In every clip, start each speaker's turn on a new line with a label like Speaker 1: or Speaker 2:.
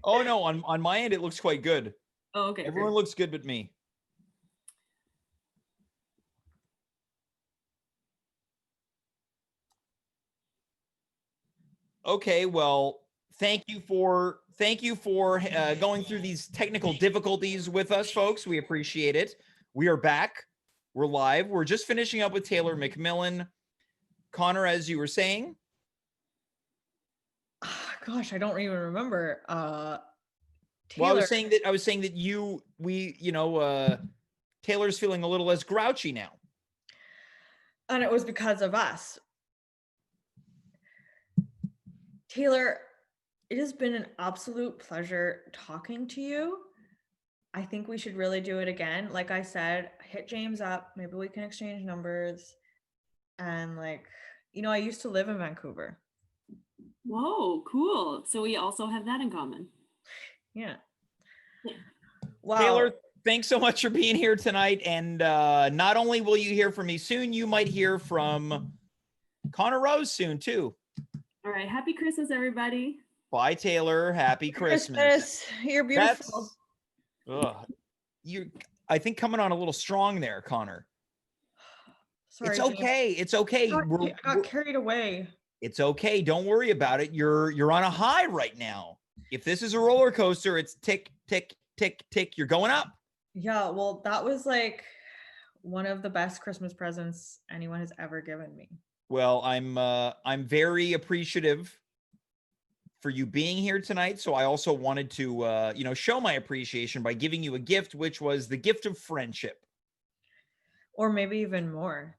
Speaker 1: Oh no, on my end it looks quite good.
Speaker 2: Oh, okay,
Speaker 1: Everyone
Speaker 2: great.
Speaker 1: looks good but me. Okay, well, thank you for going through these technical difficulties with us, folks. We appreciate it. We are back. We're live. We're just finishing up with Taylor McMillan. Conor, as you were saying.
Speaker 3: Gosh, I don't even remember.
Speaker 1: Well,
Speaker 3: Taylor,
Speaker 1: I was saying that Taylor's feeling a little less grouchy now.
Speaker 3: and it was because of us. Taylor, it has been an absolute pleasure talking to you. I think we should really do it again. Like I said, hit James up. Maybe we can exchange numbers. And I used to live in Vancouver.
Speaker 2: Whoa, cool. So we also have that in common.
Speaker 3: Yeah.
Speaker 2: Yeah.
Speaker 3: Wow.
Speaker 1: Taylor, thanks so much for being here tonight. And not only will you hear from me soon, you might hear from Conor Rose soon too.
Speaker 2: All right. Happy Christmas, everybody.
Speaker 1: Bye, Taylor. Happy Christmas.
Speaker 3: You're beautiful.
Speaker 1: You're, I think, coming on a little strong there, Conor.
Speaker 3: Sorry,
Speaker 1: it's okay.
Speaker 3: James.
Speaker 1: It's okay.
Speaker 3: I got carried away.
Speaker 1: It's okay. Don't worry about it. You're on a high right now. If this is a roller coaster, it's tick, tick, tick, tick. You're going up.
Speaker 3: Yeah, well, that was one of the best Christmas presents anyone has ever given me.
Speaker 1: Well, I'm very appreciative for you being here tonight. So I also wanted to show my appreciation by giving you a gift, which was the gift of friendship.
Speaker 3: Or maybe even more.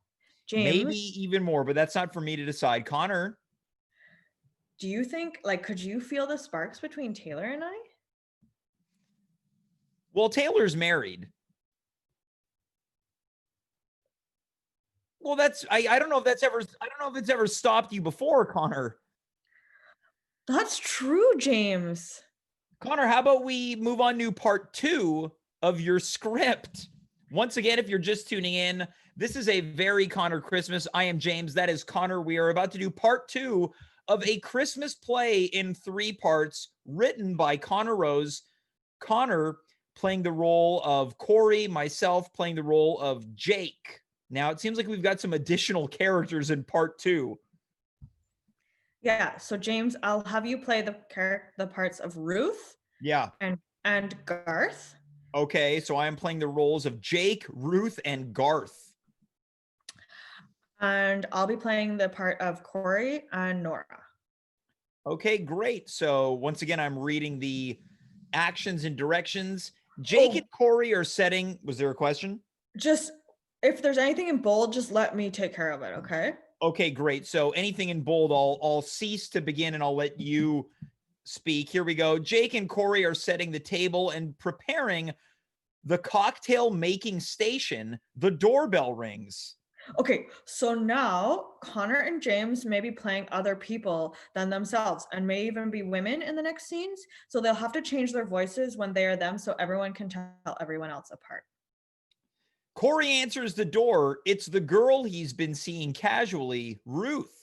Speaker 3: James,
Speaker 1: maybe even more, but that's not for me to decide. Conor,
Speaker 3: do you think, could you feel the sparks between Taylor and I?
Speaker 1: Well, Taylor's married. Well, I don't know if it's ever stopped you before, Conor.
Speaker 3: That's true, James.
Speaker 1: Conor, how about we move on to part 2 of your script? Once again, if you're just tuning in, this is a Very Conor Christmas. I am James. That is Conor. We are about to do part 2 of a Christmas play in 3 parts, written by Conor Rose. Conor playing the role of Corey, myself playing the role of Jake. Now, it seems like we've got some additional characters in part 2.
Speaker 3: Yeah, so James, I'll have you play the parts of Ruth.
Speaker 1: Yeah.
Speaker 3: And Garth.
Speaker 1: Okay, so I am playing the roles of Jake, Ruth, and Garth.
Speaker 3: And I'll be playing the part of Corey and Nora.
Speaker 1: Okay, great. So once again, I'm reading the actions and directions. Jake and Corey are setting. Was there a question?
Speaker 3: Just if there's anything in bold, just let me take care of it, okay?
Speaker 1: Okay, great. So anything in bold, I'll cease to begin and I'll let you speak. Here we go. Jake and Corey are setting the table and preparing the cocktail making station. The doorbell rings.
Speaker 3: Okay, so now Conor and James may be playing other people than themselves and may even be women in the next scenes. So they'll have to change their voices when they are them so everyone can tell everyone else apart.
Speaker 1: Corey answers the door. It's the girl he's been seeing casually, Ruth.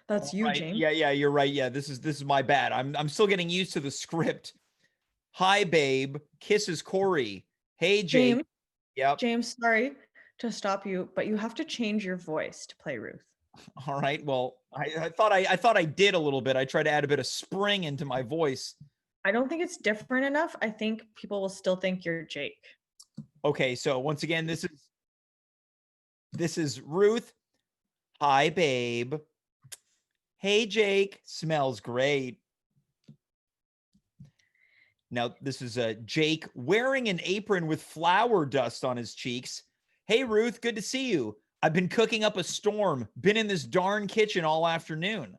Speaker 3: That's you,
Speaker 1: right.
Speaker 3: James.
Speaker 1: Yeah, you're right. Yeah, this is my bad. I'm still getting used to the script. Hi, babe. Kisses Corey. Hey, Jake.
Speaker 3: James,
Speaker 1: yep.
Speaker 3: James, sorry to stop you, but you have to change your voice to play Ruth.
Speaker 1: All right. Well, I thought I did a little bit. I tried to add a bit of spring into my voice.
Speaker 3: I don't think it's different enough. I think people will still think you're Jake.
Speaker 1: Okay, so once again, this is Ruth. Hi, babe. Hey, Jake. Smells great. Now, this is Jake wearing an apron with flour dust on his cheeks. Hey, Ruth, good to see you. I've been cooking up a storm. Been in this darn kitchen all afternoon.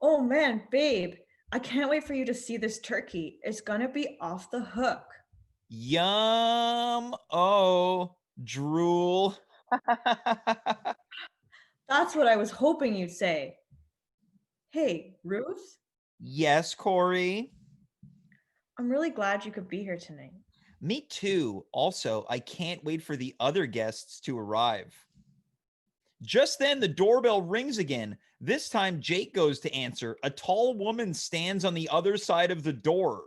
Speaker 3: Oh, man, babe. I can't wait for you to see this turkey. It's going to be off the hook.
Speaker 1: Yum. Oh, drool.
Speaker 3: That's what I was hoping you'd say. Hey, Ruth?
Speaker 1: Yes, Corey?
Speaker 3: I'm really glad you could be here tonight.
Speaker 1: Me too. Also, I can't wait for the other guests to arrive. Just then, the doorbell rings again. This time, Jake goes to answer. A tall woman stands on the other side of the door.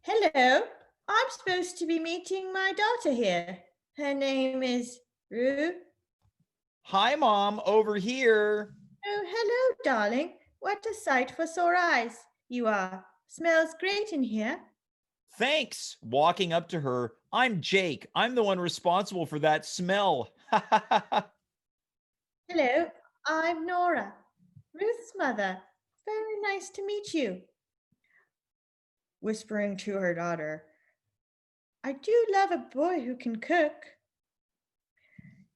Speaker 3: Hello, I'm supposed to be meeting my daughter here. Her name is Rue.
Speaker 1: Hi, Mom, over here.
Speaker 3: Oh, hello, darling. What a sight for sore eyes you are. Smells great in here.
Speaker 1: Thanks. Walking up to her, I'm Jake. I'm the one responsible for that smell.
Speaker 3: Hello, I'm Nora, Ruth's mother. Very nice to meet you. Whispering to her daughter, I do love a boy who can cook.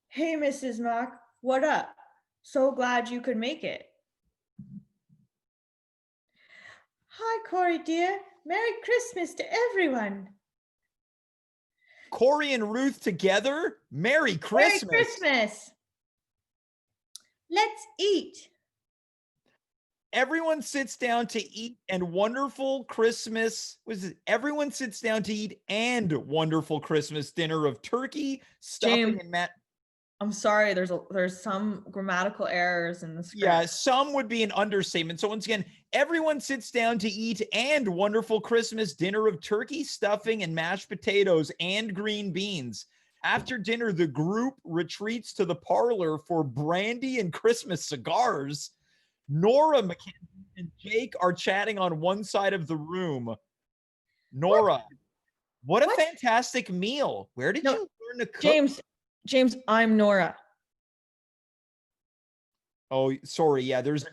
Speaker 3: Hey, Mrs. Mark, what up? So glad you could make it. Hi, Corey, dear. Merry Christmas to everyone.
Speaker 1: Corey and Ruth together? Merry Christmas.
Speaker 3: Merry Christmas. Let's eat.
Speaker 1: Everyone sits down to eat and wonderful Christmas. Everyone sits down to eat and wonderful Christmas dinner of turkey, stuffing,
Speaker 3: James,
Speaker 1: and
Speaker 3: I'm sorry, there's some grammatical errors in the script.
Speaker 1: Yeah, some would be an understatement. So once again, everyone sits down to eat and wonderful Christmas dinner of turkey, stuffing, and mashed potatoes and green beans. After dinner, the group retreats to the parlor for brandy and Christmas cigars. Nora, Mackenzie, and Jake are chatting on one side of the room. Nora, what a fantastic meal. Where did you learn to cook?
Speaker 3: James, I'm Nora.
Speaker 1: Oh, sorry. Yeah, there's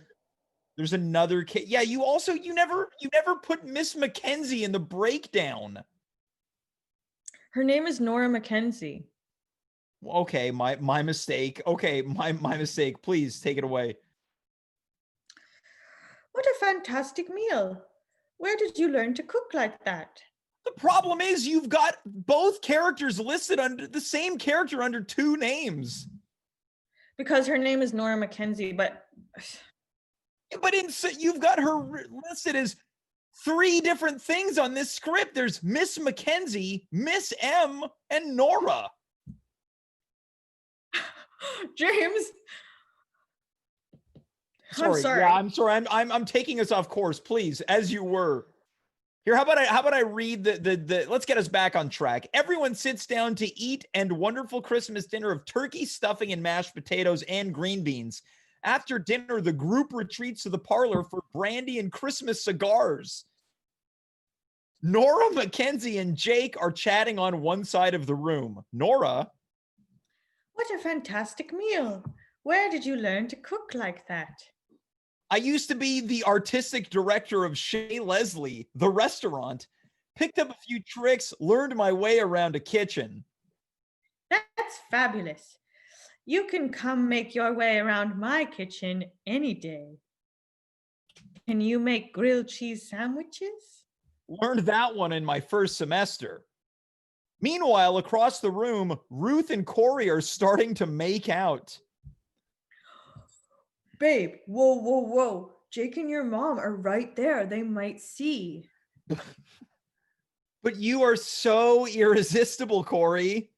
Speaker 1: another kid. Yeah, you never put Miss Mackenzie in the breakdown.
Speaker 3: Her name is Nora Mackenzie.
Speaker 1: Okay, my mistake. Okay, my mistake. Please take it away.
Speaker 3: What a fantastic meal. Where did you learn to cook like that?
Speaker 1: The problem is you've got both characters listed under the same character under two names.
Speaker 3: Because her name is Nora Mackenzie, but
Speaker 1: you've got her listed as three different things on this script. There's Miss Mackenzie, Miss M, and Nora.
Speaker 3: James.
Speaker 1: Sorry.
Speaker 3: I'm sorry.
Speaker 1: Yeah, I'm sorry. I'm taking us off course, please, as you were. Here, how about I read the let's get us back on track. Everyone sits down to eat and wonderful Christmas dinner of turkey, stuffing, and mashed potatoes and green beans. After dinner, the group retreats to the parlor for brandy and Christmas cigars. Nora, Mackenzie, and Jake are chatting on one side of the room. Nora.
Speaker 3: What a fantastic meal. Where did you learn to cook like that?
Speaker 1: I used to be the artistic director of Chez Leslie, the restaurant. Picked up a few tricks, learned my way around a kitchen.
Speaker 3: That's fabulous. You can come make your way around my kitchen any day. Can you make grilled cheese sandwiches?
Speaker 1: Learned that one in my first semester. Meanwhile, across the room, Ruth and Corey are starting to make out.
Speaker 3: Babe, whoa. Jake and your mom are right there. They might see.
Speaker 1: But you are so irresistible, Corey.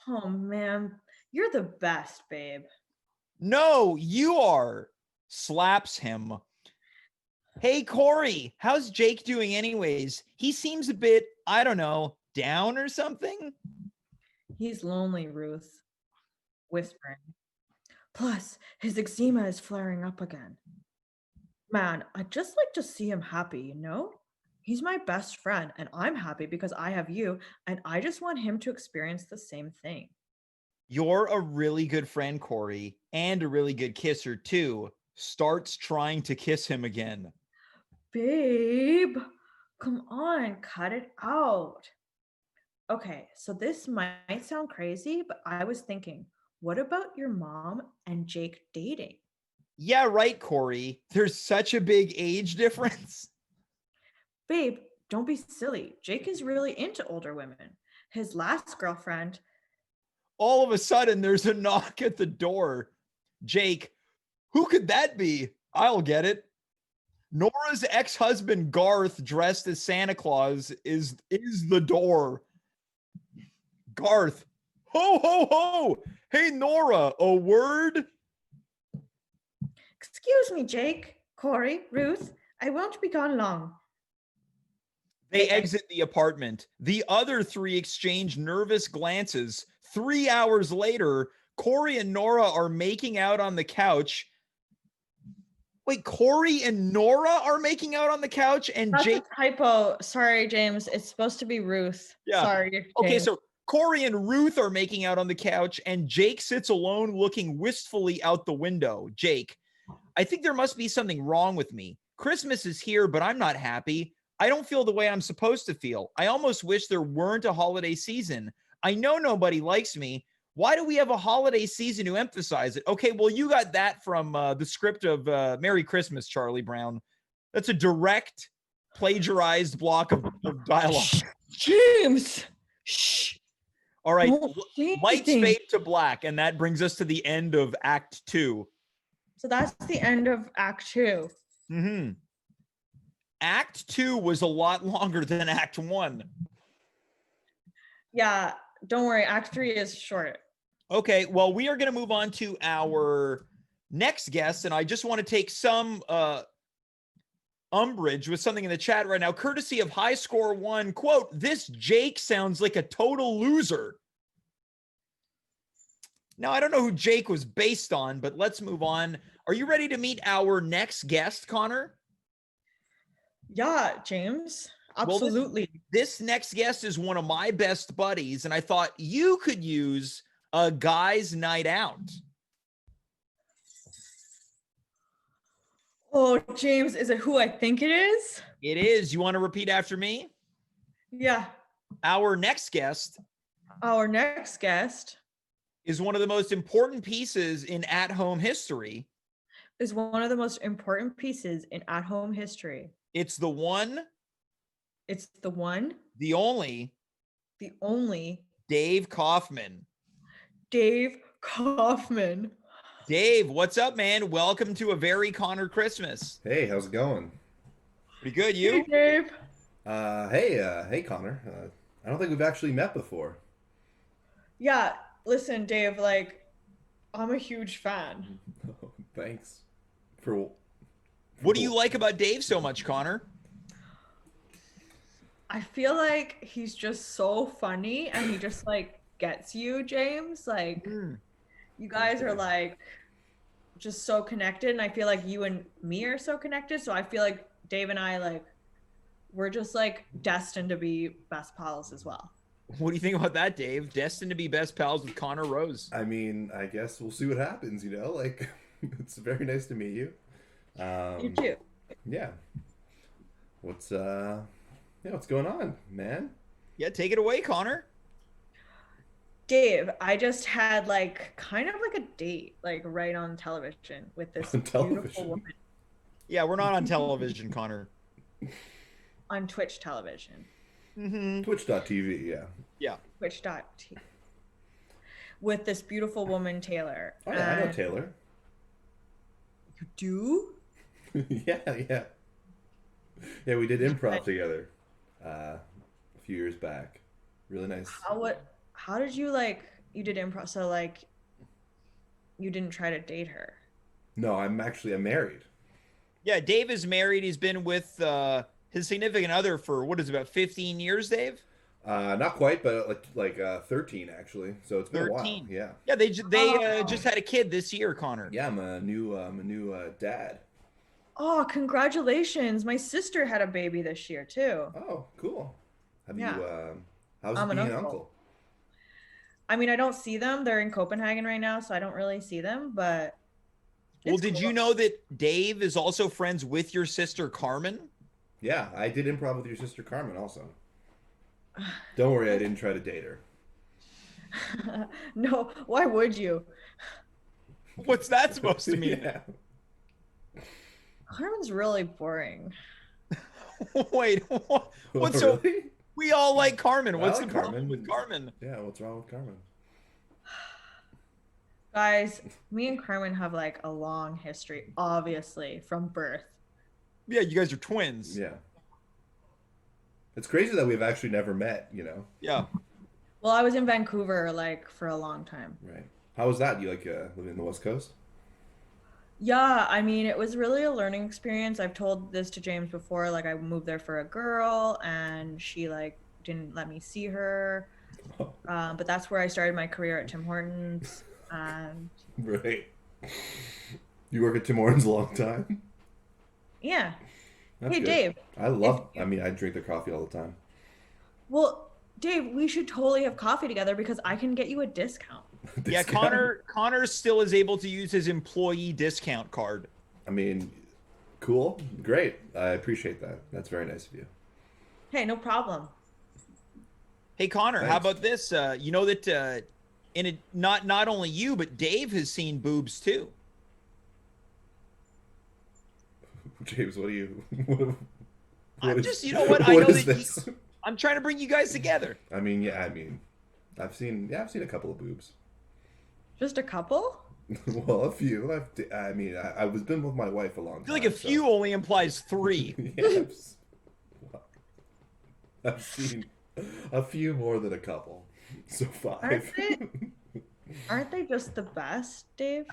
Speaker 3: Oh, man. You're the best, babe.
Speaker 1: No, you are. Slaps him. Hey, Corey, how's Jake doing anyways? He seems a bit, I don't know, down or something?
Speaker 3: He's lonely, Ruth. Whispering. Plus, his eczema is flaring up again. Man, I'd just like to see him happy, you know? He's my best friend, and I'm happy because I have you, and I just want him to experience the same thing.
Speaker 1: You're a really good friend, Corey, and a really good kisser, too. Starts trying to kiss him again.
Speaker 3: Babe, come on, cut it out. Okay, so this might sound crazy, but I was thinking, what about your mom and Jake dating?
Speaker 1: Yeah, right, Corey. There's such a big age difference.
Speaker 3: Babe, don't be silly. Jake is really into older women. His last girlfriend.
Speaker 1: All of a sudden, there's a knock at the door. Jake, who could that be? I'll get it. Nora's ex-husband, Garth, dressed as Santa Claus, is the door. Garth, Ho, ho, ho. Hey, Nora, a word?
Speaker 3: Excuse me, Jake, Corey, Ruth. I won't be gone long.
Speaker 1: They exit the apartment. The other three exchange nervous glances. 3 hours later, Corey and Nora are making out on the couch. Wait, Corey and Nora are making out on the couch, and
Speaker 3: That's
Speaker 1: Jake.
Speaker 3: a typo. Sorry, James. It's supposed to be Ruth.
Speaker 1: Yeah.
Speaker 3: Sorry, James.
Speaker 1: Okay, so Corey and Ruth are making out on the couch, and Jake sits alone looking wistfully out the window. Jake, I think there must be something wrong with me. Christmas is here, but I'm not happy. I don't feel the way I'm supposed to feel. I almost wish there weren't a holiday season. I know nobody likes me. Why do we have a holiday season to emphasize it? Okay, well, you got that from the script of Merry Christmas, Charlie Brown. That's a direct, plagiarized block of dialogue.
Speaker 3: James. Shh.
Speaker 1: All right,
Speaker 3: Don't say
Speaker 1: lights
Speaker 3: anything.
Speaker 1: fade to black, and that brings us to the end of Act 2.
Speaker 3: So that's the end of Act 2.
Speaker 1: Mm-hmm. Act 2 was a lot longer than Act 1.
Speaker 3: Yeah, don't worry. Act 3 is short.
Speaker 1: Okay, well, we are going to move on to our next guest, and I just want to take some umbrage with something in the chat right now, courtesy of High Score 1. Quote, this Jake sounds like a total loser. Now, I don't know who Jake was based on, but let's move on. Are you ready to meet our next guest, Connor?
Speaker 3: Yeah, James.
Speaker 1: Well,
Speaker 3: Absolutely.
Speaker 1: this next guest is one of my best buddies, and I thought you could use a guy's night out.
Speaker 3: Oh, James, is it who I think it is?
Speaker 1: It is. You want to repeat after me?
Speaker 3: Yeah.
Speaker 1: Our next guest
Speaker 3: Our next guest
Speaker 1: is one of the most important pieces in at-home history.
Speaker 3: is one of the most important pieces in at-home history.
Speaker 1: It's the one,
Speaker 3: It's the one,
Speaker 1: the only
Speaker 3: the only
Speaker 1: Dave Kaufman.
Speaker 3: Dave Kaufman.
Speaker 1: Dave, what's up, man? Welcome to A Very Conor Christmas.
Speaker 4: Hey, how's it going?
Speaker 1: Pretty good,
Speaker 3: Hey,
Speaker 1: you?
Speaker 3: Dave.
Speaker 4: Hey, Connor. I don't think we've actually met before.
Speaker 3: Yeah, listen, Dave, like, I'm a huge fan.
Speaker 4: Thanks. For
Speaker 1: What do you like about Dave so much, Connor?
Speaker 3: I feel like he's just so funny and he just like gets you, James. Like, you guys are like just so connected, and I feel like you and me are so connected. So I feel like Dave and I, like, we're just like destined to be best pals as well.
Speaker 1: What do you think about that, Dave? Destined to be best pals with Conor Rose.
Speaker 4: I mean, I guess we'll see what happens, you know? Like, it's very nice to meet you.
Speaker 3: You too.
Speaker 4: Yeah. What's going on, man?
Speaker 1: Yeah, take it away, Connor.
Speaker 3: Dave, I just had like kind of like a date, like right on television with this
Speaker 4: On
Speaker 3: beautiful
Speaker 4: television?
Speaker 3: woman
Speaker 1: Yeah, we're not on television, Connor.
Speaker 3: on Twitch television.
Speaker 1: Mm-hmm.
Speaker 4: Twitch.tv, yeah.
Speaker 1: Yeah.
Speaker 3: Twitch.tv. With this beautiful woman, Taylor.
Speaker 4: Oh, yeah, I know
Speaker 3: And-
Speaker 4: Taylor.
Speaker 3: You do?
Speaker 4: Yeah. Yeah, we did improv together a few years back. Really nice.
Speaker 3: How did you you did improv, so like you didn't try to date her?
Speaker 4: No, I'm married.
Speaker 1: Yeah, Dave is married. He's been with his significant other for, what is it, about 15 years, Dave?
Speaker 4: Not quite, but like 13 actually. So it's been
Speaker 1: 13.
Speaker 4: a while. Yeah.
Speaker 1: Yeah, they
Speaker 3: Oh.
Speaker 1: just had a kid this year, Connor.
Speaker 4: Yeah, I'm a new dad.
Speaker 3: Oh, congratulations. My sister had a baby this year too.
Speaker 4: Oh, cool. Have
Speaker 3: Yeah.
Speaker 4: you how's
Speaker 3: I'm
Speaker 4: it
Speaker 3: an
Speaker 4: being an
Speaker 3: uncle.
Speaker 4: uncle?
Speaker 3: I mean, I don't see them. They're in Copenhagen right now, so I don't really see them, but
Speaker 1: Well,
Speaker 3: it's
Speaker 1: did
Speaker 3: cool.
Speaker 1: you know that Dave is also friends with your sister, Carmen?
Speaker 4: Yeah, I did improv with your sister Carmen also. Don't worry, I didn't try to date her.
Speaker 3: No, why would you?
Speaker 1: What's that supposed to mean?
Speaker 4: Yeah.
Speaker 3: Carmen's really boring.
Speaker 1: Wait, what's so?
Speaker 4: Really?
Speaker 1: We all like Carmen.
Speaker 4: I
Speaker 1: What's
Speaker 4: like
Speaker 1: the problem
Speaker 4: Carmen.
Speaker 1: with Carmen?
Speaker 4: Yeah, what's wrong with Carmen?
Speaker 3: Guys, me and Carmen have like a long history, obviously, from birth.
Speaker 1: Yeah, you guys are twins.
Speaker 4: Yeah. It's crazy that we've actually never met, you know.
Speaker 1: Yeah.
Speaker 3: Well, I was in Vancouver like for a long time.
Speaker 4: Right. How was that? You like living in the West Coast?
Speaker 3: Yeah, I mean, it was really a learning experience. I've told this to James before. Like, I moved there for a girl, and she like didn't let me see her.
Speaker 4: Oh,
Speaker 3: But that's where I started my career at Tim Hortons. And
Speaker 4: right. You work at Tim Hortons a long time.
Speaker 3: yeah.
Speaker 4: That's
Speaker 3: Hey,
Speaker 4: good.
Speaker 3: Dave.
Speaker 4: I love. I mean, I drink their coffee all the time.
Speaker 3: Well, Dave, we should totally have coffee together because I can get you a discount.
Speaker 1: Yeah,
Speaker 4: Discount.
Speaker 1: Connor still is able to use his employee discount card.
Speaker 4: I mean, cool, great. I appreciate that. That's very nice of you.
Speaker 3: Hey, no problem.
Speaker 1: Hey Connor, how
Speaker 4: Thanks.
Speaker 1: about this? You know that in a, not only you but Dave has seen boobs too.
Speaker 4: James, what do you? What
Speaker 1: I'm
Speaker 4: is-
Speaker 1: just, you know what? I
Speaker 4: what
Speaker 1: know
Speaker 4: is
Speaker 1: that
Speaker 4: this?
Speaker 1: I'm trying to bring you guys together.
Speaker 4: I mean, yeah. I mean, I've seen a couple of boobs.
Speaker 3: Just a couple?
Speaker 4: Well, a few. I mean, I was been with my wife a long time.
Speaker 1: I feel like a
Speaker 4: so-
Speaker 1: few only implies 3.
Speaker 4: Yes. I've seen a few more than a couple. So 5.
Speaker 3: Aren't they just the best, Dave?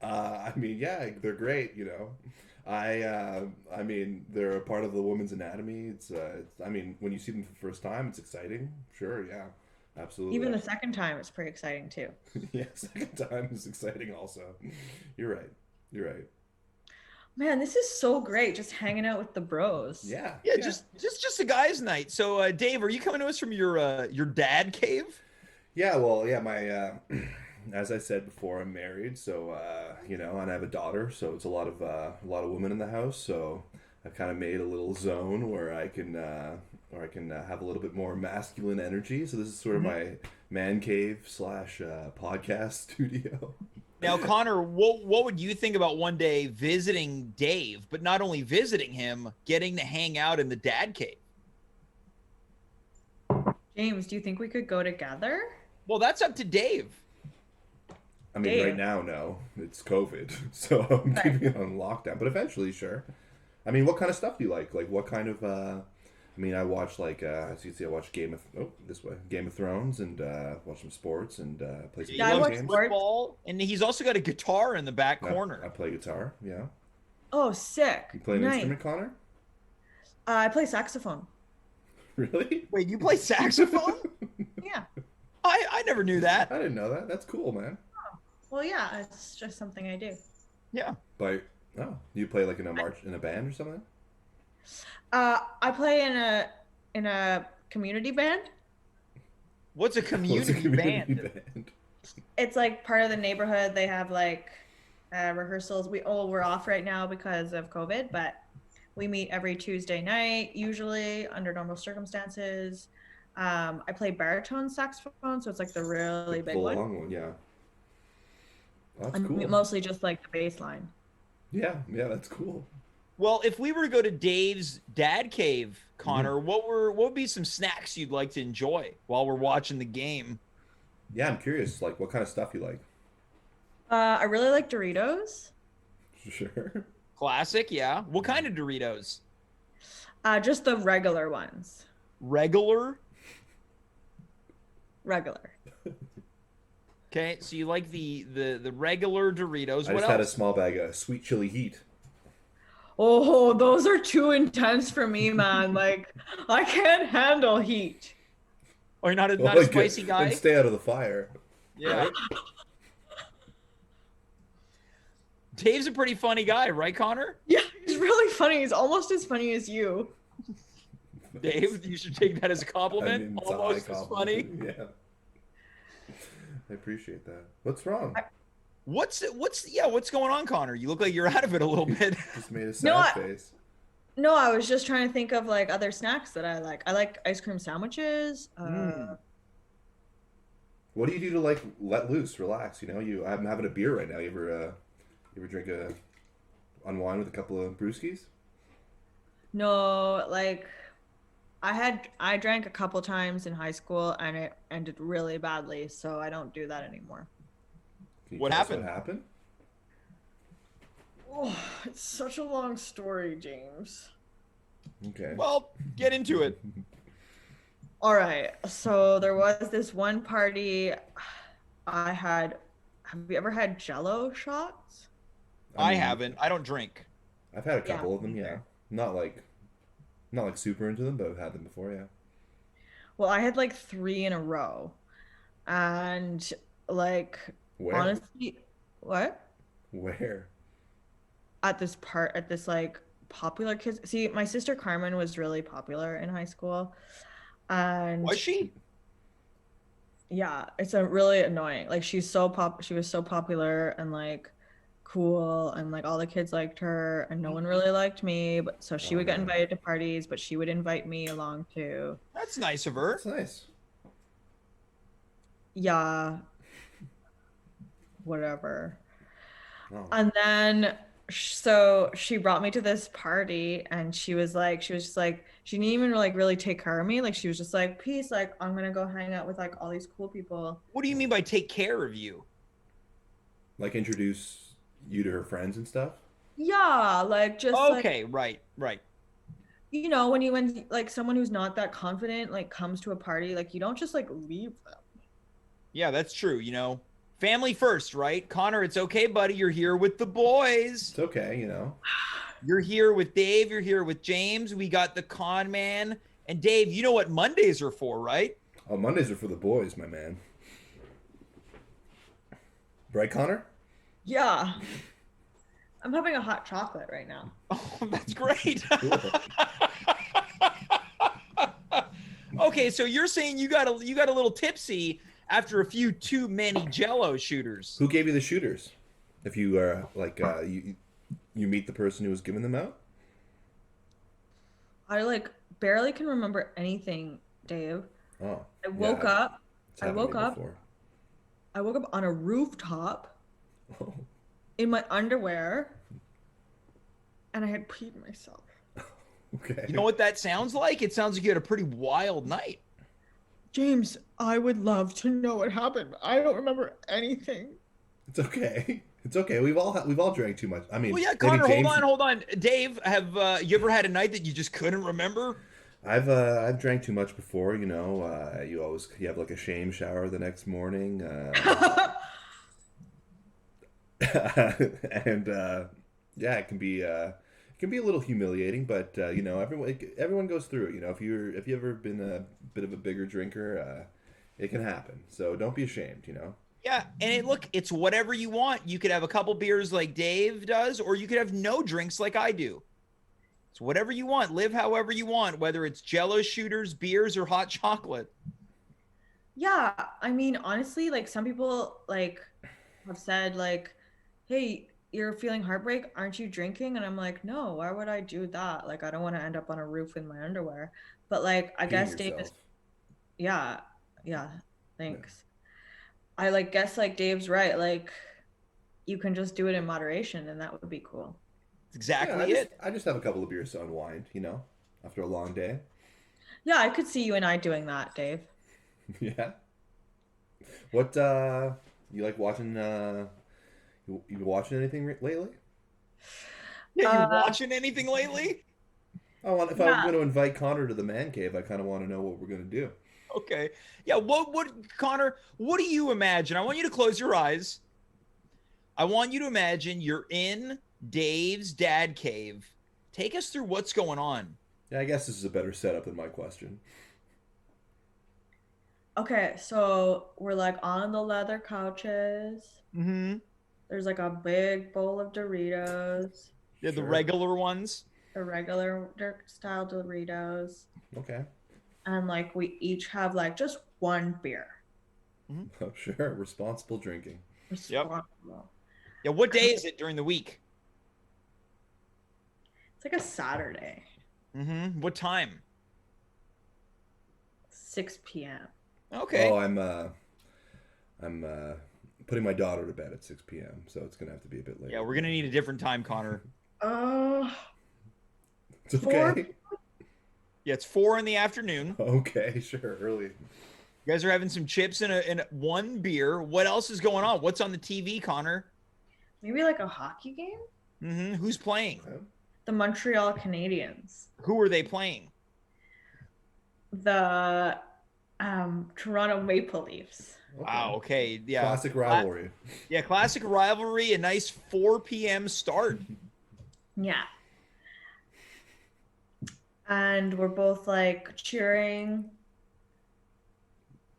Speaker 4: I mean, yeah, they're great. You know, I mean, they're a part of the woman's anatomy. I mean, when you see them for the first time, it's exciting. Sure, yeah, absolutely.
Speaker 3: Even the second time, it's pretty exciting too.
Speaker 4: yeah, second time is exciting. Also, you're right. You're right.
Speaker 3: Man, this is so great. Just hanging out with the bros.
Speaker 4: Yeah.
Speaker 1: Yeah, just a guys' night. So, Dave, are you coming to us from your dad cave?
Speaker 4: Yeah, well, yeah, my as I said before, I'm married, so you know, and I have a daughter, so it's a lot of women in the house. So I've kind of made a little zone where I can have a little bit more masculine energy. So this is sort of my man cave / podcast studio.
Speaker 1: Now, Connor, what would you think about one day visiting Dave, but not only visiting him, getting to hang out in the dad cave?
Speaker 3: James, do you think we could go together?
Speaker 1: Well, that's up to Dave.
Speaker 4: I mean, right
Speaker 3: Dave.
Speaker 4: now, no, it's COVID, so I'm keeping it on lockdown. But eventually, sure. I mean, what kind of stuff do you like? Like, what kind of? I mean, I watch as you can see, I watch Game of Thrones, and watch some sports and play some
Speaker 3: Yeah, I
Speaker 4: video
Speaker 3: watch
Speaker 4: games.
Speaker 3: sports.
Speaker 1: Football, and he's also got a guitar in the back
Speaker 4: I
Speaker 1: corner.
Speaker 4: play guitar. Yeah,
Speaker 3: Oh, sick.
Speaker 4: you play an
Speaker 3: Nice.
Speaker 4: instrument, Connor?
Speaker 3: I play saxophone.
Speaker 4: Really?
Speaker 1: Wait, you play saxophone?
Speaker 3: Yeah.
Speaker 1: I never knew that.
Speaker 4: I didn't know that. That's cool, man.
Speaker 3: Well, yeah, it's just something I do.
Speaker 1: Yeah.
Speaker 4: But do you play like in a band or something?
Speaker 3: I play in a community band.
Speaker 1: What's a
Speaker 4: What's
Speaker 1: community, band?
Speaker 4: band?
Speaker 3: It's like part of the neighborhood. They have like rehearsals. We're off right now because of COVID, but we meet every Tuesday night, usually under normal circumstances. I play baritone saxophone, so it's like the really big
Speaker 4: The
Speaker 3: one.
Speaker 4: long one, yeah. That's
Speaker 3: And
Speaker 4: cool.
Speaker 3: mostly just like the bass line.
Speaker 4: Yeah, that's cool.
Speaker 1: Well, if we were to go to Dave's dad cave, Connor, what would be some snacks you'd like to enjoy while we're watching the game?
Speaker 4: Yeah, I'm curious, like, what kind of stuff you like?
Speaker 3: I really like Doritos.
Speaker 4: Sure.
Speaker 1: Classic, yeah. What kind of Doritos?
Speaker 3: Just the regular ones.
Speaker 1: Regular?
Speaker 3: Regular.
Speaker 1: Okay, so you like the regular Doritos.
Speaker 4: I
Speaker 1: What
Speaker 4: just had a
Speaker 1: else?
Speaker 4: small bag of sweet chili heat.
Speaker 3: Oh, those are too intense for me, man. Like, I can't handle heat.
Speaker 1: Or you're not a
Speaker 4: Like,
Speaker 1: spicy guy?
Speaker 4: And stay out of the fire.
Speaker 1: Yeah. Dave's a pretty funny guy, right, Connor?
Speaker 3: Yeah, he's really funny. He's almost as funny as you.
Speaker 1: Dave, you should take that as a compliment.
Speaker 4: I mean, it's a high
Speaker 1: Almost as funny.
Speaker 4: compliment. Yeah. I appreciate that. What's wrong?
Speaker 1: What's going on, Connor? You look like you're out of it a little bit.
Speaker 4: Just made a sad
Speaker 3: No,
Speaker 4: face.
Speaker 3: No, I was just trying to think of like other snacks that I like. I like ice cream sandwiches.
Speaker 4: What do you do to like let loose, relax? You know, I'm having a beer right now. You ever drink unwind with a couple of brewskis?
Speaker 3: No, like I drank a couple times in high school and it ended really badly, so I don't do that anymore.
Speaker 4: Can you
Speaker 1: What
Speaker 4: tell us
Speaker 1: happened?
Speaker 4: What happened?
Speaker 3: Oh, it's such a long story, James.
Speaker 4: Okay.
Speaker 1: Well, get into it.
Speaker 3: All right. So there was this one party I had. Have you ever had Jello shots?
Speaker 4: I
Speaker 1: I
Speaker 4: mean,
Speaker 1: haven't. I don't drink.
Speaker 4: I've had a
Speaker 3: Yeah,
Speaker 4: couple of them.
Speaker 3: me
Speaker 4: Yeah,
Speaker 3: neither.
Speaker 4: not like super into them, but I've had them before. Yeah.
Speaker 3: Well, I had like three in a row. And like
Speaker 4: Where?
Speaker 3: honestly, what?
Speaker 4: Where?
Speaker 3: At this like popular kids. See, my sister Carmen was really popular in high school.
Speaker 1: Was
Speaker 3: And
Speaker 1: she?
Speaker 3: yeah, it's a really annoying. Like she was so popular and like cool and like all the kids liked her and no one really liked me, but so she
Speaker 4: Oh
Speaker 3: would get
Speaker 4: man,
Speaker 3: invited to parties, but she would invite me along too.
Speaker 1: That's nice of
Speaker 4: that's
Speaker 1: her.
Speaker 4: nice.
Speaker 3: Yeah, whatever.
Speaker 4: Oh,
Speaker 3: And then so she brought me to this party and she was just like she didn't even like really take care of me. Like she was just like, peace, like I'm gonna go hang out with like all these cool people.
Speaker 1: What do you mean by take care of you?
Speaker 4: like introduce you to her friends and stuff.
Speaker 3: Yeah, like just like
Speaker 1: Okay, right, right.
Speaker 3: you know, when like someone who's not that confident like comes to a party, like you don't just like leave them.
Speaker 1: Yeah, that's true. Family first, right? Connor, it's okay, buddy. You're here with the boys.
Speaker 4: It's okay, you know.
Speaker 1: You're here with Dave. You're here with James. We got the con man. And Dave, you know what Mondays are for, right?
Speaker 4: Oh, Mondays are for the boys, my man. Right, Connor?
Speaker 3: Yeah. I'm having a hot chocolate right now.
Speaker 1: Oh, that's great.
Speaker 4: Cool.
Speaker 1: Okay, so you're saying you got a little tipsy after a few too many Jello shooters.
Speaker 4: Who gave you the shooters? If you you meet the person who was giving them out.
Speaker 3: I like barely can remember anything, Dave.
Speaker 4: Oh,
Speaker 3: I
Speaker 4: yeah,
Speaker 3: woke up.
Speaker 4: it's
Speaker 3: I
Speaker 4: happened to
Speaker 3: woke
Speaker 4: me
Speaker 3: up.
Speaker 4: before.
Speaker 3: I woke up on a rooftop
Speaker 4: Oh,
Speaker 3: in my underwear and I had peed myself.
Speaker 4: okay.
Speaker 1: You know what that sounds like? It sounds like you had a pretty wild night.
Speaker 3: James, I would love to know what happened, but I don't remember anything.
Speaker 4: It's okay. It's okay. We've all drank too much. I mean,
Speaker 1: Well, yeah,
Speaker 4: maybe
Speaker 1: Connor,
Speaker 4: James.
Speaker 1: hold on. Dave, have you ever had a night that you just couldn't remember?
Speaker 4: I've drank too much before. You know, you have like a shame shower the next morning, and yeah, it can be a little humiliating, but everyone goes through it. You know, if you ever been a bit of a bigger drinker, it can happen. So don't be ashamed. You know.
Speaker 1: Yeah, and look, it's whatever you want. You could have a couple beers like Dave does, or you could have no drinks like I do. It's whatever you want. Live however you want, whether it's Jello shooters, beers, or hot chocolate.
Speaker 3: Yeah, I mean, honestly, like some people like have said like, "Hey, you're feeling heartbreak, aren't you drinking?" And I'm like, "No, why would I do that? Like I don't want to end up on a roof in my underwear." But like I
Speaker 4: Peeing
Speaker 3: guess Dave is
Speaker 4: yourself.
Speaker 3: yeah, yeah,
Speaker 4: Yeah.
Speaker 3: thanks. I like guess like Dave's right. Like you can just do it in moderation and that would be cool.
Speaker 1: That's
Speaker 4: Yeah, I
Speaker 1: exactly
Speaker 4: just
Speaker 1: it.
Speaker 4: I just have a couple of beers to unwind. You know, after a long day.
Speaker 3: Yeah, I could see you and I doing that, Dave.
Speaker 4: Yeah. What you like watching? You been watching anything lately?
Speaker 1: Yeah, you
Speaker 3: Uh,
Speaker 1: watching anything lately?
Speaker 4: If I'm
Speaker 3: yeah.
Speaker 4: going to invite Connor to the man cave, I kind of want to know what we're going to do.
Speaker 1: Okay. Yeah, what Connor, what do you imagine? I want you to close your eyes. I want you to imagine you're in Dave's dad cave. Take us through what's going on.
Speaker 4: Yeah, I guess this is a better setup than my question.
Speaker 3: Okay, so we're like on the leather couches.
Speaker 1: Mm-hmm.
Speaker 3: There's like a big bowl of Doritos,
Speaker 1: They're the
Speaker 4: Sure.
Speaker 1: regular ones.
Speaker 3: the regular Dirk style Doritos,
Speaker 4: Okay.
Speaker 3: and like we each have like just one beer.
Speaker 4: Oh, sure. Responsible drinking.
Speaker 1: Yep.
Speaker 3: Responsible.
Speaker 1: Yeah, what day is it during the week?
Speaker 3: It's like a Saturday,
Speaker 1: Mm-hmm. What time?
Speaker 3: 6 p.m.
Speaker 1: Okay.
Speaker 4: Oh, I'm putting my daughter to bed at 6 p.m., so it's gonna have to be a bit later.
Speaker 1: Yeah, we're gonna need a different time, Connor.
Speaker 3: Uh,
Speaker 4: It's
Speaker 3: Four?
Speaker 4: okay.
Speaker 1: Yeah, it's 4 in the afternoon.
Speaker 4: Okay, sure. Early.
Speaker 1: You guys are having some chips and one beer. What else is going on? What's on the TV, Connor?
Speaker 3: maybe like a hockey game.
Speaker 1: Mm-hmm. Who's playing?
Speaker 3: The Montreal Canadiens.
Speaker 1: Who are they playing?
Speaker 3: The Toronto Maple Leafs.
Speaker 1: Wow. Okay. Yeah.
Speaker 4: Classic rivalry.
Speaker 1: Yeah. Classic rivalry. A nice 4 p.m. start.
Speaker 3: Yeah. And we're both like cheering.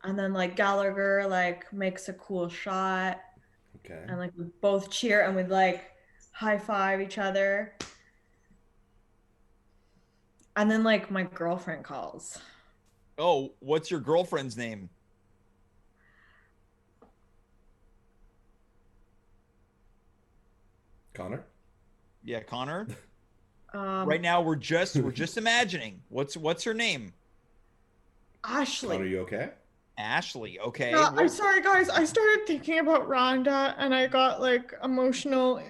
Speaker 3: And then like Gallagher like makes a cool shot.
Speaker 4: Okay.
Speaker 3: And like we both cheer and we like high five each other. And then like my girlfriend calls.
Speaker 1: Oh, what's your girlfriend's name?
Speaker 4: Connor?
Speaker 1: Yeah, Connor.
Speaker 3: Um,
Speaker 1: Right now we're just imagining. What's her name?
Speaker 3: Ashley.
Speaker 4: Connor, you okay?
Speaker 1: Ashley. Okay.
Speaker 5: Yeah, I'm
Speaker 1: What-
Speaker 5: sorry, guys. I started thinking about Rhonda and I got like emotional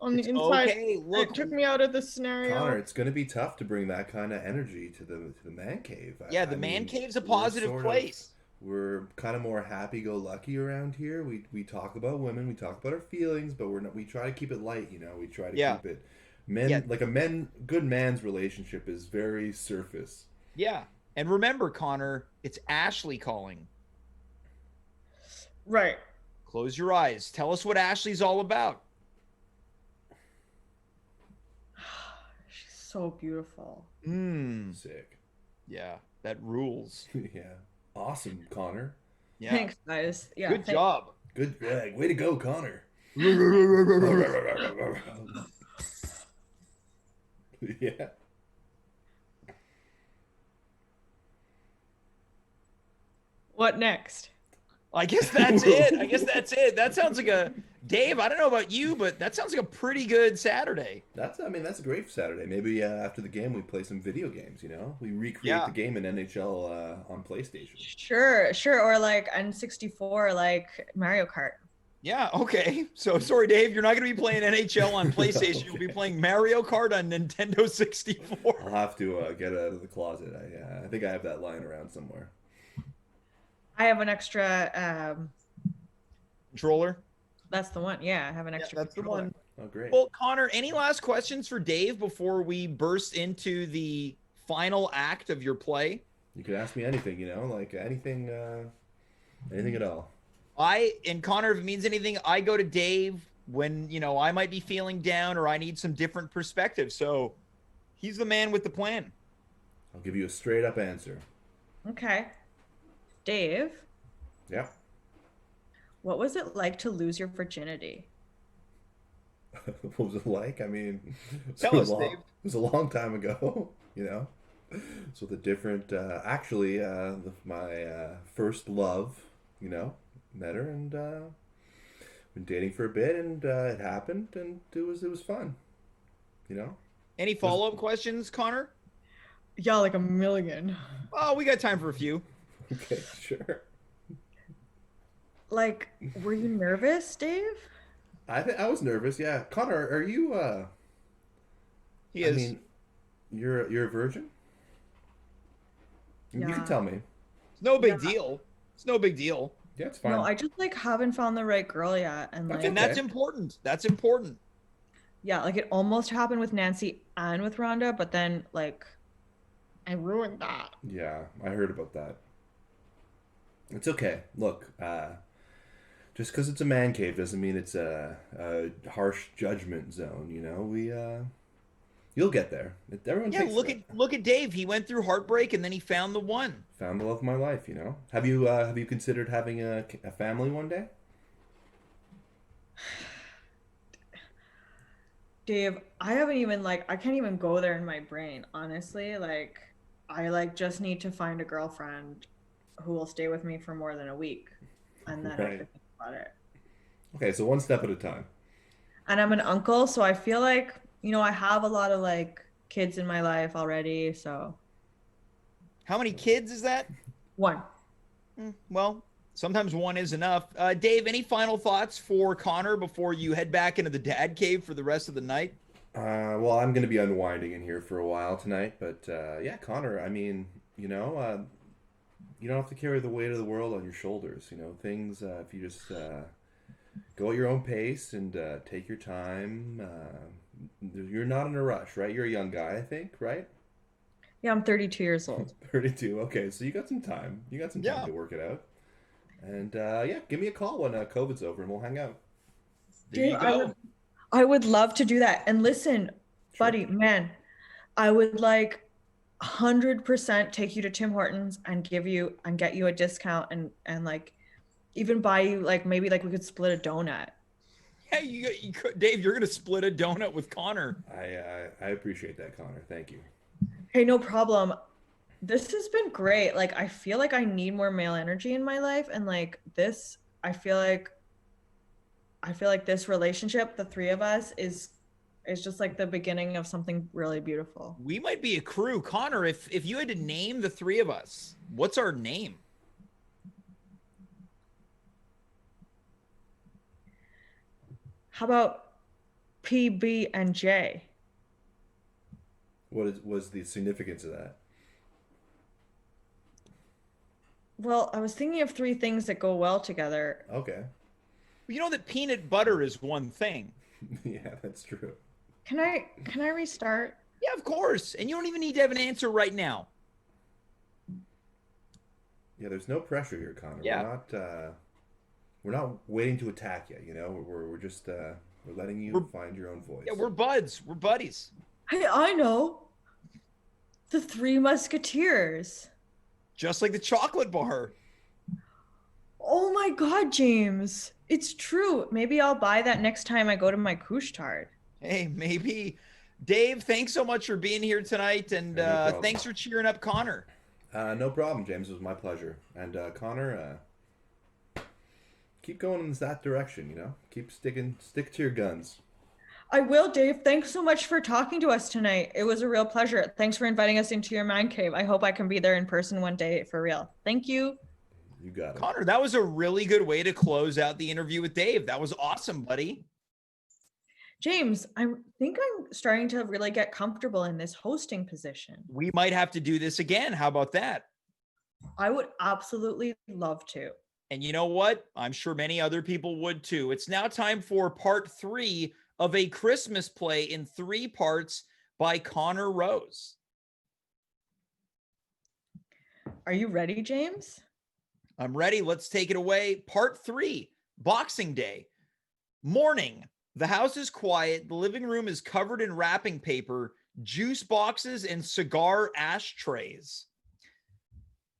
Speaker 5: on the
Speaker 1: It's
Speaker 5: inside.
Speaker 1: okay. Look,
Speaker 5: It took me out of the scenario.
Speaker 4: Connor, it's going to be tough to bring that kind of energy to the man cave.
Speaker 1: yeah, the man
Speaker 4: mean,
Speaker 1: cave's a
Speaker 4: we're
Speaker 1: positive
Speaker 4: sort of-
Speaker 1: place.
Speaker 4: We're kind of more happy-go-lucky around here. We talk about women, we talk about our feelings, but we're not. We try to keep it light, you know. We try to
Speaker 1: Yeah.
Speaker 4: keep it men
Speaker 1: Yeah.
Speaker 4: like good man's relationship is very surface.
Speaker 1: Yeah. And remember, Connor, it's Ashley calling.
Speaker 5: Right.
Speaker 1: Close your eyes. Tell us what Ashley's all about.
Speaker 3: She's so beautiful.
Speaker 4: Sick.
Speaker 1: Yeah, that rules.
Speaker 4: Yeah. Awesome, Connor.
Speaker 1: Yeah.
Speaker 3: Thanks, guys. Yeah.
Speaker 1: Good job.
Speaker 4: Good. Way to go, Connor. Yeah.
Speaker 3: What next?
Speaker 1: I guess that's it. That sounds like a Dave. I don't know about you, but that sounds like a pretty good Saturday.
Speaker 4: That's a great Saturday. Maybe after the game we play some video games. You know, we recreate
Speaker 1: Yeah.
Speaker 4: the game in NHL on PlayStation.
Speaker 3: Sure. Or like N64, like Mario Kart.
Speaker 1: Yeah. Okay. So sorry, Dave. You're not going to be playing NHL on PlayStation. You'll be
Speaker 4: Okay.
Speaker 1: playing Mario Kart on Nintendo 64.
Speaker 4: I'll have to get out of the closet. I think I have that lying around somewhere.
Speaker 3: I have an extra.
Speaker 1: Controller.
Speaker 3: That's the one. Yeah, I have an
Speaker 1: Yeah,
Speaker 3: extra.
Speaker 1: that's the
Speaker 3: controller.
Speaker 1: one.
Speaker 4: Oh, great.
Speaker 1: Well, Connor, any last questions for Dave before we burst into the final act of your play?
Speaker 4: You could ask me anything. You know, like anything at all.
Speaker 1: And Connor, if it means anything, I go to Dave when, I might be feeling down or I need some different perspective. So he's the man with the plan.
Speaker 4: I'll give you a straight up answer.
Speaker 3: Okay. Dave,
Speaker 4: Yeah.
Speaker 3: what was it like to lose your virginity?
Speaker 4: What was it like? I mean,
Speaker 1: Tell us,
Speaker 4: Dave.
Speaker 1: Dave.
Speaker 4: It was a long time ago, you know. So the different, actually, my first love, met her and been dating for a bit, and it happened, and it was fun,
Speaker 1: Any follow-up questions, Connor?
Speaker 5: Yeah, like a million.
Speaker 1: Oh, we got time for a few.
Speaker 4: Okay, sure.
Speaker 3: Like, were you nervous, Dave?
Speaker 4: I was nervous. Yeah, Connor, are you?
Speaker 1: He is.
Speaker 4: I mean, you're a virgin. You
Speaker 3: Yeah.
Speaker 4: can tell me.
Speaker 1: It's no big deal. It's no big deal.
Speaker 4: Yeah, it's fine.
Speaker 3: No, I just like haven't found the right girl yet, and
Speaker 4: That's
Speaker 3: like,
Speaker 1: And that's
Speaker 4: Okay.
Speaker 1: important. That's important.
Speaker 3: yeah, like it almost happened with Nancy and with Rhonda, but then like,
Speaker 5: I ruined that.
Speaker 4: Yeah, I heard about that. It's okay. Look, just because it's a man cave doesn't mean it's a harsh judgment zone. You'll get there. Everyone
Speaker 1: Yeah,
Speaker 4: takes
Speaker 1: look at Dave. He went through heartbreak and then he found the one.
Speaker 4: found the love of my life. Have you considered having a family one day?
Speaker 3: Dave, I haven't even like I can't even go there in my brain, honestly. Like, I like just need to find a girlfriend who will stay with me for more than a week, and then I
Speaker 4: Right.
Speaker 3: can think about it.
Speaker 4: Okay, so one step at a time.
Speaker 3: And I'm an uncle, so I feel like I have a lot of like kids in my life already. So
Speaker 1: How many kids is that?
Speaker 3: one.
Speaker 1: Well, sometimes one is enough. Dave, any final thoughts for Connor before you head back into the dad cave for the rest of the night?
Speaker 4: Well, I'm going to be unwinding in here for a while tonight, but yeah, Connor, I mean, you don't have to carry the weight of the world on your shoulders. Things, if you just go at your own pace and take your time, you're not in a rush, right? You're a young guy, I think, right?
Speaker 3: Yeah, I'm 32 years old.
Speaker 4: 32. Okay, so you got some time. You got some time
Speaker 1: Yeah.
Speaker 4: to work it out. And yeah, give me a call when COVID's over and we'll hang out.
Speaker 1: There you
Speaker 3: James,
Speaker 1: go.
Speaker 3: I would love to do that. And listen,
Speaker 4: Sure.
Speaker 3: buddy, man, I would like 100% take you to Tim Hortons and get you a discount and like even buy you like maybe like we could split a donut.
Speaker 1: Yeah, you could, Dave, you're gonna split a donut with Connor.
Speaker 4: I appreciate that, Connor. Thank you.
Speaker 3: Hey, no problem. This has been great. Like I feel like I need more male energy in my life and like this I feel like this relationship, the three of us is just like the beginning of something really beautiful.
Speaker 1: We might be a crew. Connor, if you had to name the three of us, what's our name?
Speaker 3: How about PB and J?
Speaker 4: Was the significance of that?
Speaker 3: Well, I was thinking of three things that go well together.
Speaker 4: Okay.
Speaker 1: You know that peanut butter is one thing.
Speaker 4: Yeah, that's true.
Speaker 3: Can I restart?
Speaker 1: Yeah, of course. And you don't even need to have an answer right now.
Speaker 4: Yeah, there's no pressure here, Connor.
Speaker 1: Yeah.
Speaker 4: We're not waiting to attack you, you know? We're just we're letting you find your own voice.
Speaker 1: Yeah, we're buds. We're buddies.
Speaker 3: Hey, I know. The Three Musketeers.
Speaker 1: Just like the chocolate bar.
Speaker 3: Oh my God, James. It's true. Maybe I'll buy that next time I go to my couche-tard.
Speaker 1: Hey, maybe. Dave, thanks so much for being here tonight. And
Speaker 4: No problem.
Speaker 1: thanks for cheering up Connor.
Speaker 4: No problem, James. It was my pleasure. And Connor, keep going in that direction, you know? Stick to your guns.
Speaker 3: I will, Dave. Thanks so much for talking to us tonight. It was a real pleasure. Thanks for inviting us into your man cave. I hope I can be there in person one day for real. Thank you.
Speaker 4: You got it.
Speaker 1: Connor, that was a really good way to close out the interview with Dave. That was awesome, buddy.
Speaker 3: James, I think I'm starting to really get comfortable in this hosting position.
Speaker 1: We might have to do this again. How about that?
Speaker 3: I would absolutely love to.
Speaker 1: And you know what? I'm sure many other people would too. It's now time for part 3 of a Christmas play in 3 parts by Conor Rose.
Speaker 3: Are you ready, James?
Speaker 1: I'm ready. Let's take it away. Part 3, Boxing Day. Morning. The house is quiet. The living room is covered in wrapping paper, juice boxes, and cigar ashtrays.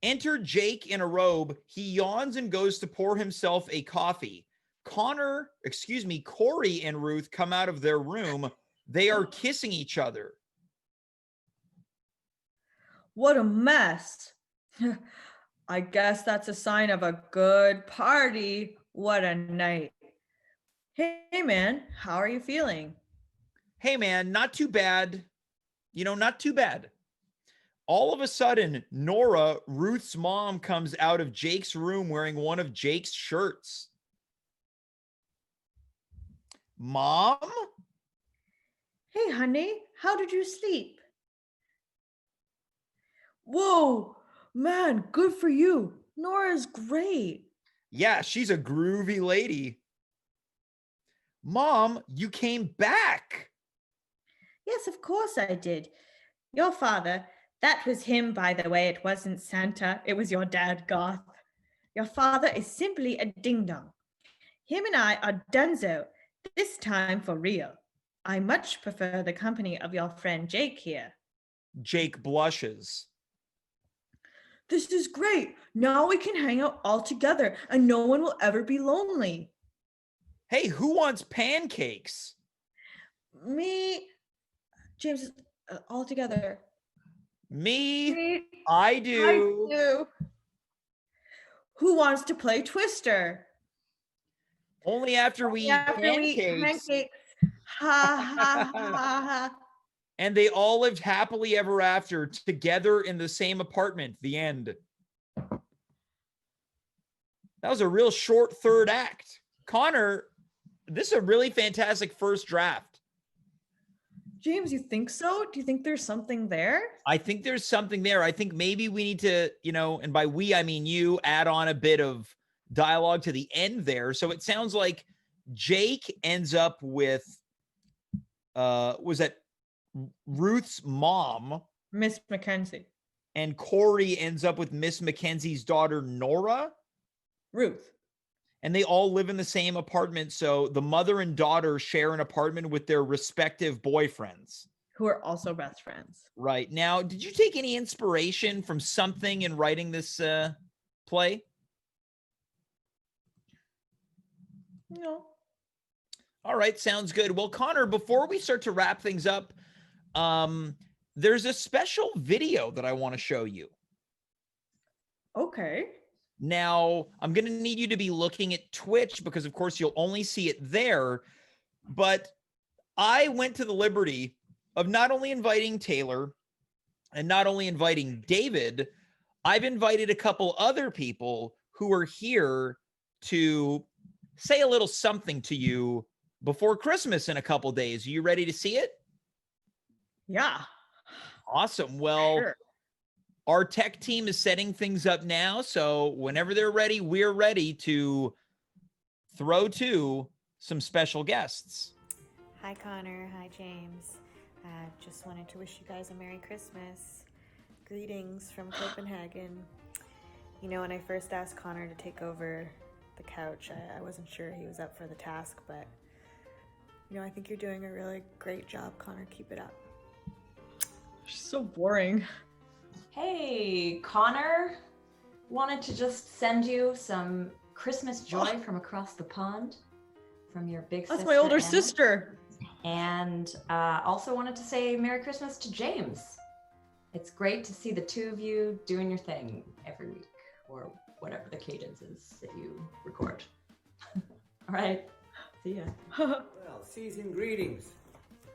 Speaker 1: Enter Jake in a robe. He yawns and goes to pour himself a coffee. Corey and Ruth come out of their room. They are kissing each other.
Speaker 3: What a mess. I guess that's a sign of a good party. What a night. Hey, man, how are you feeling?
Speaker 1: Hey, man, not too bad. Not too bad. All of a sudden, Nora, Ruth's mom, comes out of Jake's room wearing one of Jake's shirts. Mom?
Speaker 3: Hey, honey, how did you sleep? Whoa, man, good for you. Nora's great.
Speaker 1: Yeah, she's a groovy lady. Mom, you came back.
Speaker 3: Yes, of course I did. Your father, that was him, by the way. It wasn't Santa. It was your dad, Garth. Your father is simply a ding-dong. Him and I are donezo, this time for real. I much prefer the company of your friend Jake here.
Speaker 1: Jake blushes.
Speaker 3: This is great. Now we can hang out all together and no one will ever be lonely.
Speaker 1: Hey, who wants pancakes?
Speaker 3: Me, James, all together.
Speaker 1: Me, I do.
Speaker 3: I do. Who wants to play Twister?
Speaker 1: Only after we eat pancakes.
Speaker 3: Ha ha ha ha.
Speaker 1: And they all lived happily ever after, together in the same apartment. The end. That was a real short third act. Connor, this is a really fantastic first draft.
Speaker 3: James, you think so? Do you think there's something there?
Speaker 1: I think there's something there. I think maybe we need to, and by we, I mean you, add on a bit of dialogue to the end there. So it sounds like Jake ends up with, was that Ruth's mom,
Speaker 3: Miss Mackenzie.
Speaker 1: And Corey ends up with Miss Mackenzie's daughter, Nora.
Speaker 3: Ruth.
Speaker 1: And they all live in the same apartment. So the mother and daughter share an apartment with their respective boyfriends.
Speaker 3: Who are also best friends.
Speaker 1: Right. Now, did you take any inspiration from something in writing this play?
Speaker 3: No.
Speaker 1: All right. Sounds good. Well, Conor, before we start to wrap things up, there's a special video that I want to show you.
Speaker 3: Okay.
Speaker 1: Now, I'm going to need you to be looking at Twitch because, of course, you'll only see it there. But I went to the liberty of not only inviting Taylor and not only inviting David, I've invited a couple other people who are here to say a little something to you before Christmas in a couple days. Are you ready to see it?
Speaker 3: Yeah.
Speaker 1: Awesome. Well,
Speaker 3: Sure.
Speaker 1: our tech team is setting things up now. So whenever they're ready, we're ready to throw to some special guests.
Speaker 6: Hi, Connor. Hi, James. Just wanted to wish you guys a Merry Christmas. Greetings from Copenhagen. You know, when I first asked Connor to take over the couch, I wasn't sure he was up for the task, but, you know, I think you're doing a really great job, Connor. Keep it up.
Speaker 3: She's so boring.
Speaker 7: Hey, Connor. Wanted to just send you some Christmas joy from across the pond from your big sister.
Speaker 3: That's my older
Speaker 7: Anna.
Speaker 3: sister.
Speaker 7: And also wanted to say Merry Christmas to James. It's great to see the two of you doing your thing every week, or whatever the cadence is that you record. All right, see ya.
Speaker 8: Well, season greetings.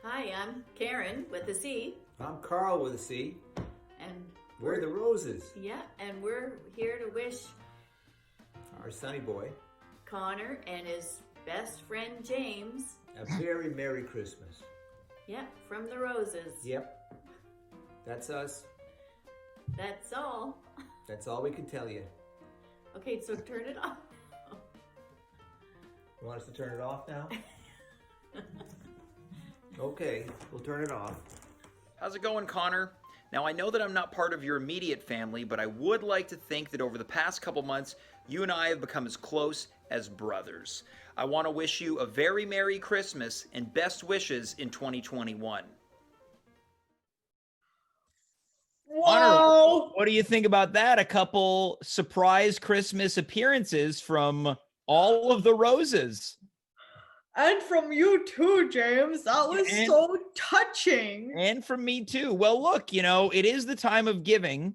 Speaker 9: Hi, I'm Karen with a C,
Speaker 8: I'm Carl with a C.
Speaker 9: and
Speaker 8: We're the Roses.
Speaker 9: yeah, and we're here to wish
Speaker 8: Our sunny boy.
Speaker 9: Connor and his best friend James,
Speaker 8: A very Merry Christmas.
Speaker 9: yeah, from the Roses.
Speaker 8: Yep. That's us.
Speaker 9: That's all.
Speaker 8: That's all we can tell you.
Speaker 9: Okay, so turn it off.
Speaker 8: You want us to turn it off now? Okay, we'll turn it off.
Speaker 1: How's it going, Connor? Now, I know that I'm not part of your immediate family, but I would like to think that over the past couple months, you and I have become as close as brothers. I want to wish you a very Merry Christmas and best wishes in 2021. Connor, what do you think about that? A couple surprise Christmas appearances from all of the Roses.
Speaker 3: And from you too, James. That was
Speaker 1: And-
Speaker 3: so touching.
Speaker 1: And from me too. Well, look, you know, it is the time of giving.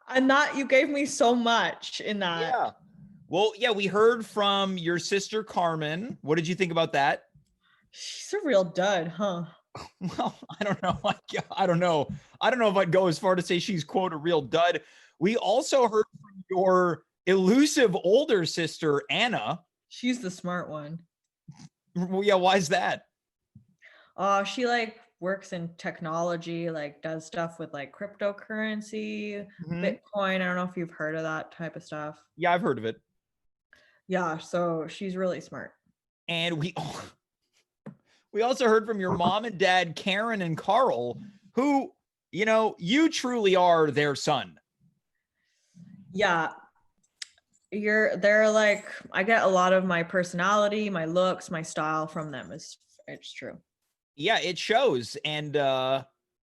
Speaker 3: And that you gave me so much in that.
Speaker 1: Yeah. Well, yeah, we heard from your sister Carmen. What did you think about that?
Speaker 3: She's a real dud, huh?
Speaker 1: Well, I don't know. I don't know. I don't know if I'd go as far to say she's, quote, a real dud. We also heard from your elusive older sister, Anna.
Speaker 3: She's the smart one.
Speaker 1: Well, yeah, why is that?
Speaker 3: She like works in technology, like does stuff with like cryptocurrency,
Speaker 1: Mhm.
Speaker 3: Bitcoin. I don't know if you've heard of that type of stuff.
Speaker 1: Yeah, I've heard of it.
Speaker 3: Yeah, so she's really smart.
Speaker 1: And we also heard from your mom and dad, Karen and Carl, who, you know, you truly are their son.
Speaker 3: Yeah. They're like, I get a lot of my personality, my looks, my style from them. It's true.
Speaker 1: Yeah, it shows. And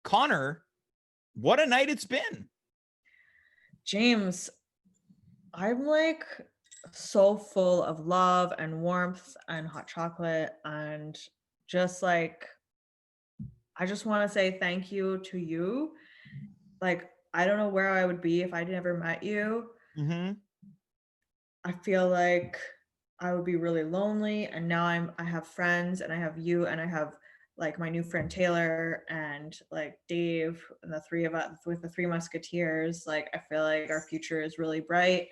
Speaker 1: Connor, what a night it's been.
Speaker 3: James, I'm like so full of love and warmth and hot chocolate and just like, I just want to say thank you to you. Like, I don't know where I would be if I'd never met you.
Speaker 1: Mm-hmm.
Speaker 3: I feel like I would be really lonely, and now I have friends, and I have you, and I have like my new friend Taylor and like Dave, and the three of us with the Three Musketeers. Like, I feel like our future is really bright,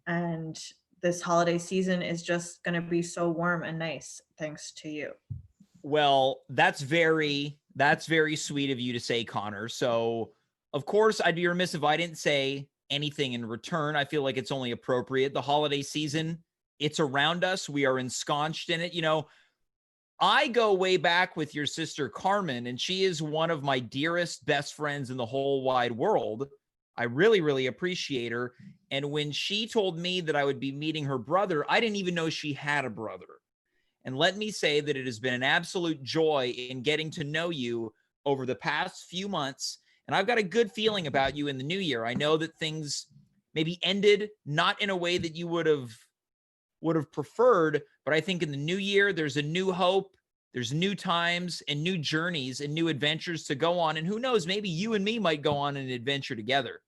Speaker 3: and this holiday season is just going to be so warm and nice thanks to you.
Speaker 1: Well, that's very sweet of you to say, Connor. So, of course, I'd be remiss if I didn't say anything in return. I feel like it's only appropriate. The holiday season, it's around us. We are ensconced in it. You know, I go way back with your sister Carmen, and she is one of my dearest best friends in the whole wide world. I really, really appreciate her. And when she told me that I would be meeting her brother, I didn't even know she had a brother. And let me say that it has been an absolute joy in getting to know you over the past few months. And I've got a good feeling about you in the new year. I know that things maybe ended not in a way that you would have preferred, but I think in the new year, there's a new hope, there's new times and new journeys and new adventures to go on. And who knows, maybe you and me might go on an adventure together.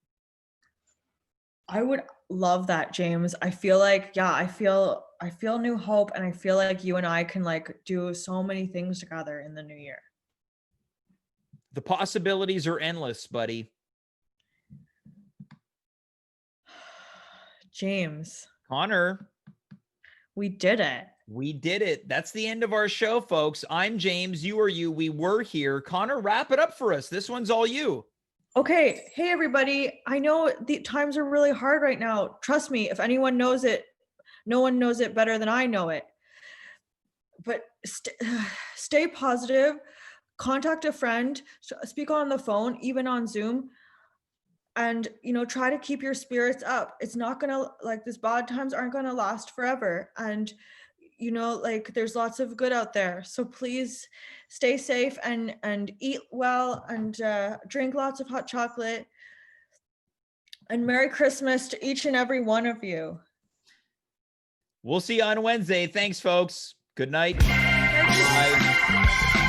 Speaker 3: I would love that, James. I feel like, yeah, I feel new hope, and I feel like you and I can like do so many things together in the new year.
Speaker 1: The possibilities are endless, buddy.
Speaker 3: James,
Speaker 1: Conor,
Speaker 3: we did it.
Speaker 1: we did it. That's the end of our show, folks. I'm James. You are you. We were here. Conor, wrap it up for us. This one's all you.
Speaker 3: Okay. Hey, everybody. I know the times are really hard right now. Trust me, if anyone knows it, no one knows it better than I know it. But stay positive. Contact a friend. Speak on the phone, even on Zoom. And, try to keep your spirits up. It's not going to, like, these bad times aren't going to last forever. And, there's lots of good out there. So please stay safe and eat well and drink lots of hot chocolate. And Merry Christmas to each and every one of you.
Speaker 1: We'll see you on Wednesday. Thanks, folks. Good night. Bye.